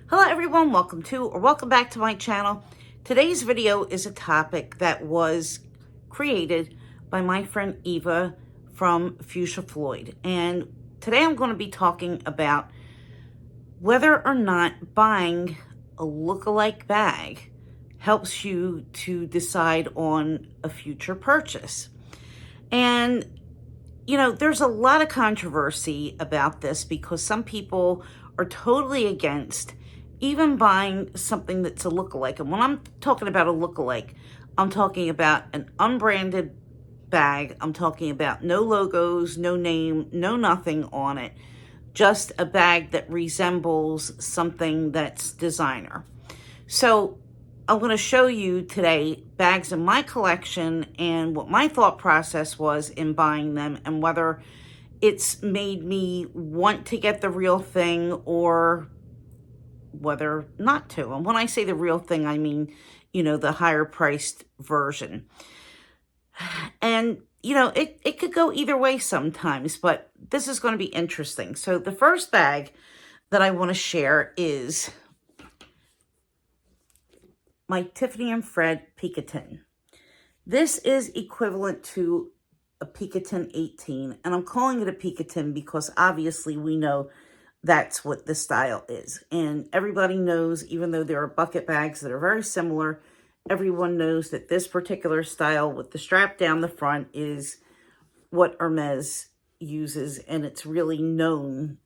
Hello everyone, welcome back to my channel. Today's video is a topic that was created by my friend Eva from Fuchsia Floyd. And today I'm going to be talking about whether or not buying a lookalike bag helps you to decide on a future purchase. And you know, there's a lot of controversy about this because some people are totally against even buying something that's a lookalike. And when I'm talking about a lookalike, I'm talking about an unbranded bag. I'm talking about no logos, no name, no nothing on it. Just a bag that resembles something that's designer. So I'm going to show you today bags in my collection and what my thought process was in buying them and whether it's made me want to get the real thing or whether not to. And when I say the real thing, I mean, you know, the higher priced version. And, you know, it could go either way sometimes, but this is going to be interesting. So the first bag that I want to share is my Tiffany and Fred Picotin. This is equivalent to a Picotin 18, and I'm calling it a Picotin because obviously we know that's what the style is. And everybody knows, even though there are bucket bags that are very similar, everyone knows that this particular style with the strap down the front is what Hermes uses, and it's really known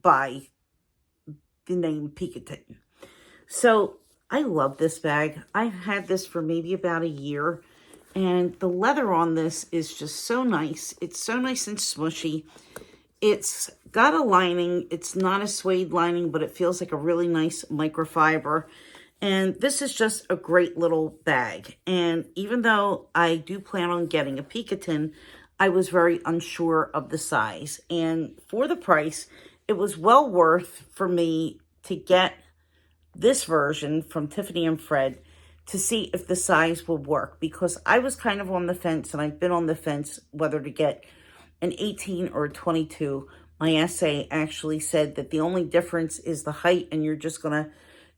by the name Picotin. So I love this bag. I've had this for maybe about a year, and the leather on this is just so nice. It's so nice and smushy. It's got a lining. It's not a suede lining, but it feels like a really nice microfiber. And this is just a great little bag. And even though I do plan on getting a Picotin, I was very unsure of the size. And for the price, it was well worth for me to get this version from Tiffany and Fred to see if the size would work, because I was kind of on the fence, and I've been on the fence whether to get an 18 or a 22. My essay actually said that the only difference is the height, and you're just gonna,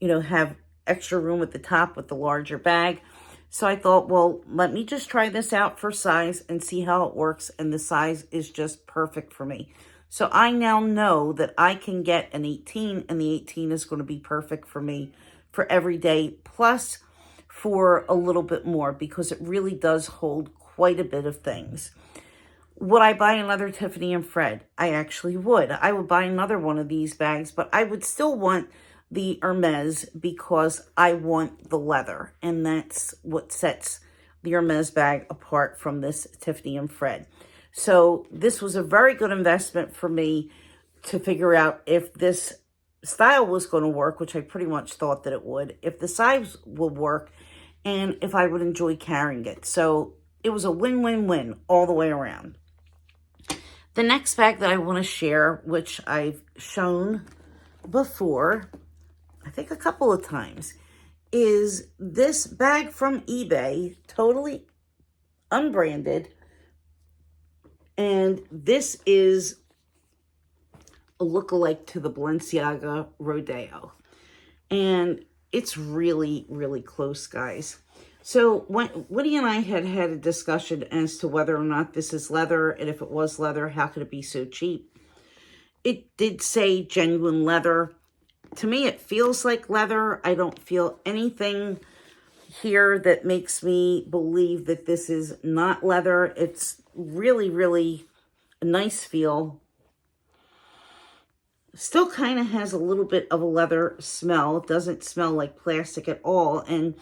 you know, have extra room at the top with the larger bag. So I thought, well, let me just try this out for size and see how it works, and the size is just perfect for me. So I now know that I can get an 18, and the 18 is going to be perfect for me for every day, plus for a little bit more, because it really does hold quite a bit of things. Would I buy another Tiffany and Fred? I actually would. I would buy another one of these bags, but I would still want the Hermes because I want the leather, and that's what sets the Hermes bag apart from this Tiffany and Fred. So this was a very good investment for me to figure out if this style was going to work, which I pretty much thought that it would, if the size would work, and if I would enjoy carrying it. So it was a win-win-win all the way around. The next bag that I want to share, which I've shown before, I think a couple of times, is this bag from eBay, totally unbranded. And this is a lookalike to the Balenciaga Rodeo. And it's really, really close, guys. So Woody and I had a discussion as to whether or not this is leather, and if it was leather, how could it be so cheap? It did say genuine leather. To me, it feels like leather. I don't feel anything here that makes me believe that this is not leather. It's really, really a nice feel. Still kind of has a little bit of a leather smell. It doesn't smell like plastic at all. And,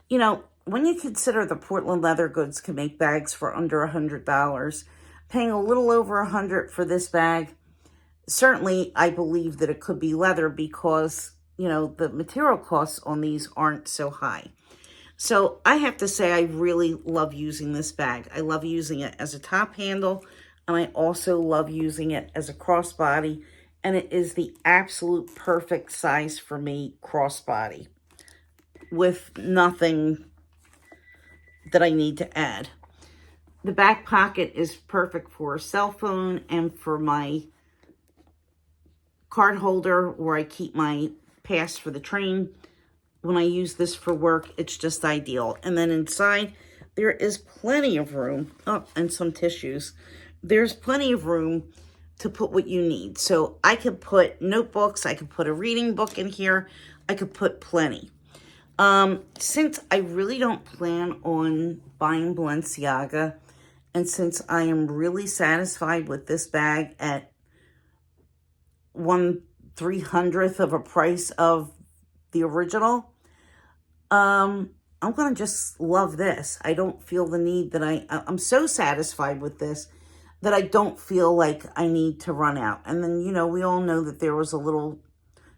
you know, when you consider the Portland Leather Goods can make bags for under $100, paying a little over $100 for this bag, certainly I believe that it could be leather because, you know, the material costs on these aren't so high. So I have to say I really love using this bag. I love using it as a top handle, and I also love using it as a crossbody, and it is the absolute perfect size for me crossbody with nothing that I need to add. The back pocket is perfect for a cell phone and for my card holder where I keep my pass for the train. When I use this for work, it's just ideal. And then inside, there is plenty of room. Oh, and some tissues. There's plenty of room to put what you need. So I could put notebooks. I could put a reading book in here. I could put plenty. Since I really don't plan on buying Balenciaga, and since I am really satisfied with this bag at 1/300th of a price of the original, I'm going to just love this. I don't feel the need that I'm so satisfied with this that I don't feel like I need to run out. And then, you know, we all know that there was a little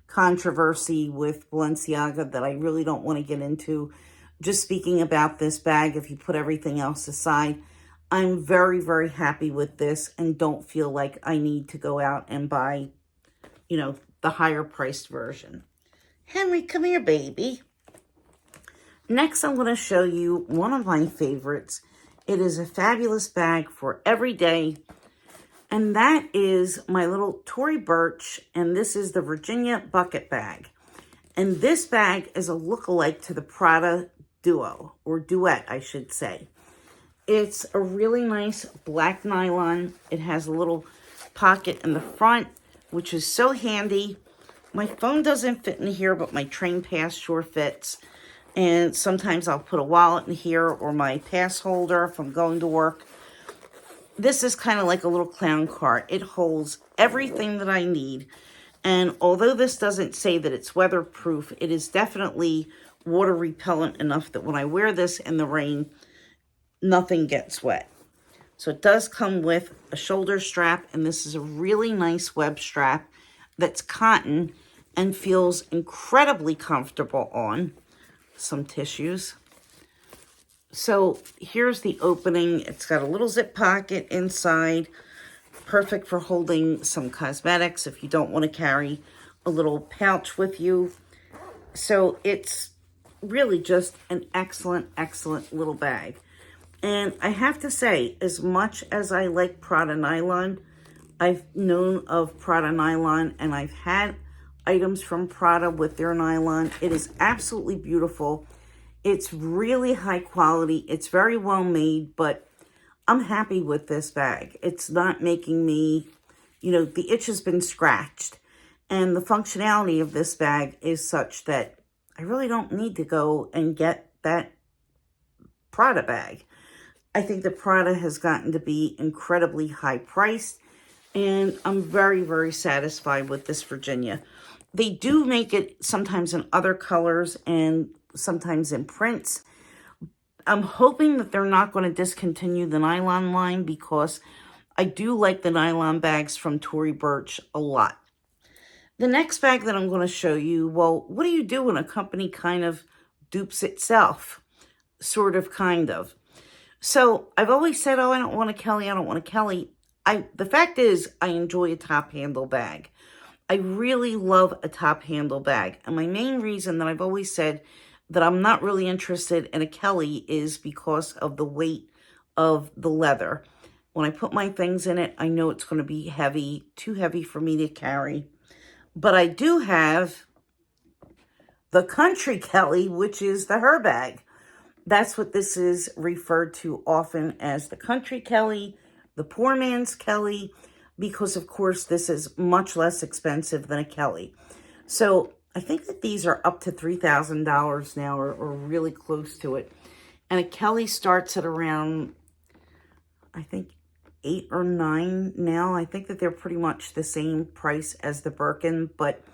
controversy with Balenciaga that I really don't want to get into. Just speaking about this bag, if you put everything else aside, I'm very, very happy with this and don't feel like I need to go out and buy, you know, the higher priced version. Henry, come here, baby. Next, I'm going to show you one of my favorites. It is a fabulous bag for every day. And that is my little Tory Burch, and this is the Virginia Bucket Bag. And this bag is a lookalike to the Prada Duo, or Duet, I should say. It's a really nice black nylon. It has a little pocket in the front, which is so handy. My phone doesn't fit in here, but my train pass sure fits. And sometimes I'll put a wallet in here or my pass holder if I'm going to work. This is kind of like a little clown cart. It holds everything that I need. And although this doesn't say that it's weatherproof, it is definitely water repellent enough that when I wear this in the rain, nothing gets wet. So it does come with a shoulder strap, and this is a really nice web strap that's cotton and feels incredibly comfortable on. Some tissues. So here's the opening. It's got a little zip pocket inside, perfect for holding some cosmetics if you don't want to carry a little pouch with you. So it's really just an excellent, excellent little bag. And I have to say, as much as I like Prada nylon, I've known of Prada nylon and I've had items from Prada with their nylon. It is absolutely beautiful. It's really high quality. It's very well made, but I'm happy with this bag. It's not making me, you know, the itch has been scratched. And the functionality of this bag is such that I really don't need to go and get that Prada bag. I think the Prada has gotten to be incredibly high priced, and I'm very, very satisfied with this Virginia. They do make it sometimes in other colors and sometimes in prints. I'm hoping that they're not going to discontinue the nylon line because I do like the nylon bags from Tory Burch a lot. The next bag that I'm going to show you, well, what do you do when a company kind of dupes itself? Sort of, kind of. So I've always said, oh, I don't want a Kelly, I don't want a Kelly. The fact is, I enjoy a top handle bag. I really love a top handle bag. And my main reason that I've always said that I'm not really interested in a Kelly is because of the weight of the leather. When I put my things in it, I know it's going to be heavy, too heavy for me to carry. But I do have the Country Kelly, which is the her bag. That's what this is referred to often as, the Country Kelly, the poor man's Kelly, because of course this is much less expensive than a Kelly. So I think that these are up to $3,000 now, or really close to it. And a Kelly starts at around, I think, 8 or 9 now. I think that they're pretty much the same price as the Birkin. But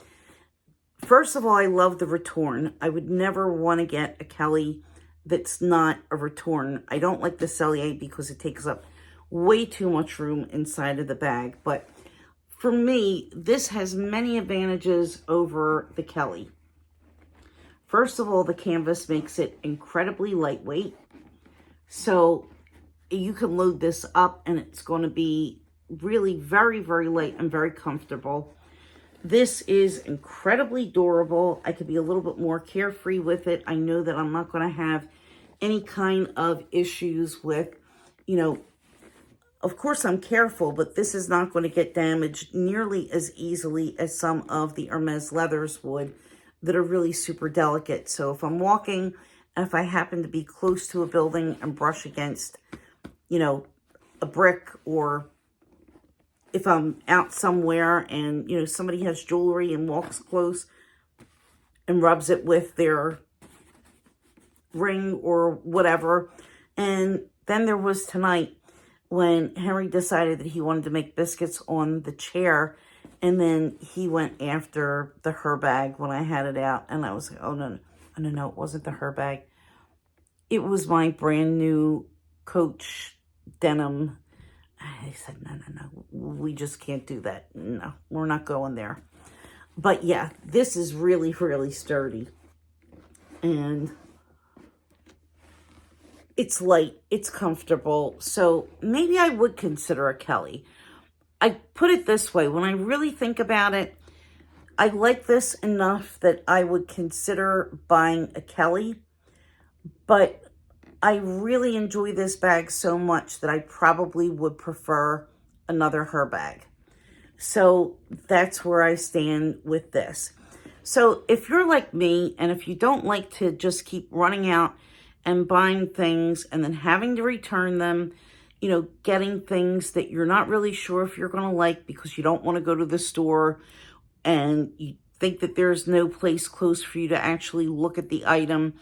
first of all, I love the Retorn. I would never want to get a Kelly that's not a Retorn. I don't like the Cellier because it takes up way too much room inside of the bag. But for me, this has many advantages over the Kelly. First of all, the canvas makes it incredibly lightweight. So you can load this up and it's going to be really very, very light and very comfortable. This is incredibly durable. I could be a little bit more carefree with it. I know that I'm not going to have any kind of issues with, you know, of course I'm careful, but this is not going to get damaged nearly as easily as some of the Hermes leathers would. that are really super delicate. So if I'm walking, and if I happen to be close to a building and brush against, you know, a brick, or if I'm out somewhere and, you know, somebody has jewelry and walks close and rubs it with their ring or whatever. And then there was tonight when Henry decided that he wanted to make biscuits on the chair, and then he went after the her bag when I had it out, and I was like, oh no, no, no, it wasn't the her bag. It was my brand new Coach denim. I said, no, no, no, we just can't do that. No, we're not going there. But yeah, this is really, really sturdy. And it's light, it's comfortable. So maybe I would consider a Kelly. I put it this way, when I really think about it, I like this enough that I would consider buying a Kelly, but I really enjoy this bag so much that I probably would prefer another her bag. So that's where I stand with this. So if you're like me, and if you don't like to just keep running out and buying things and then having to return them, you know, getting things that you're not really sure if you're going to like because you don't want to go to the store and you think that there's no place close for you to actually look at the item,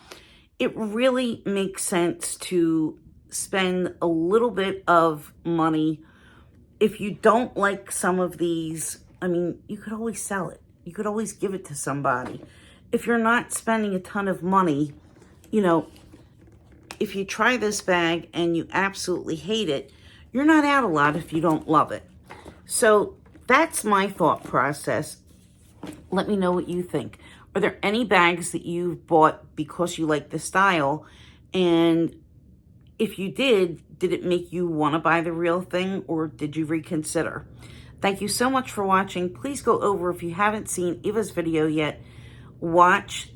it really makes sense to spend a little bit of money. If you don't like some of these, I mean, you could always sell it. You could always give it to somebody. If you're not spending a ton of money, you know, if you try this bag and you absolutely hate it, you're not out a lot if you don't love it. So that's my thought process. Let me know what you think. Are there any bags that you've bought because you like the style? And if you did it make you want to buy the real thing, or did you reconsider? Thank you so much for watching. Please go over, if you haven't seen Eva's video yet, watch,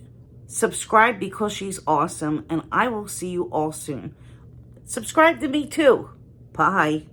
subscribe because she's awesome, and I will see you all soon. Subscribe to me too. Bye.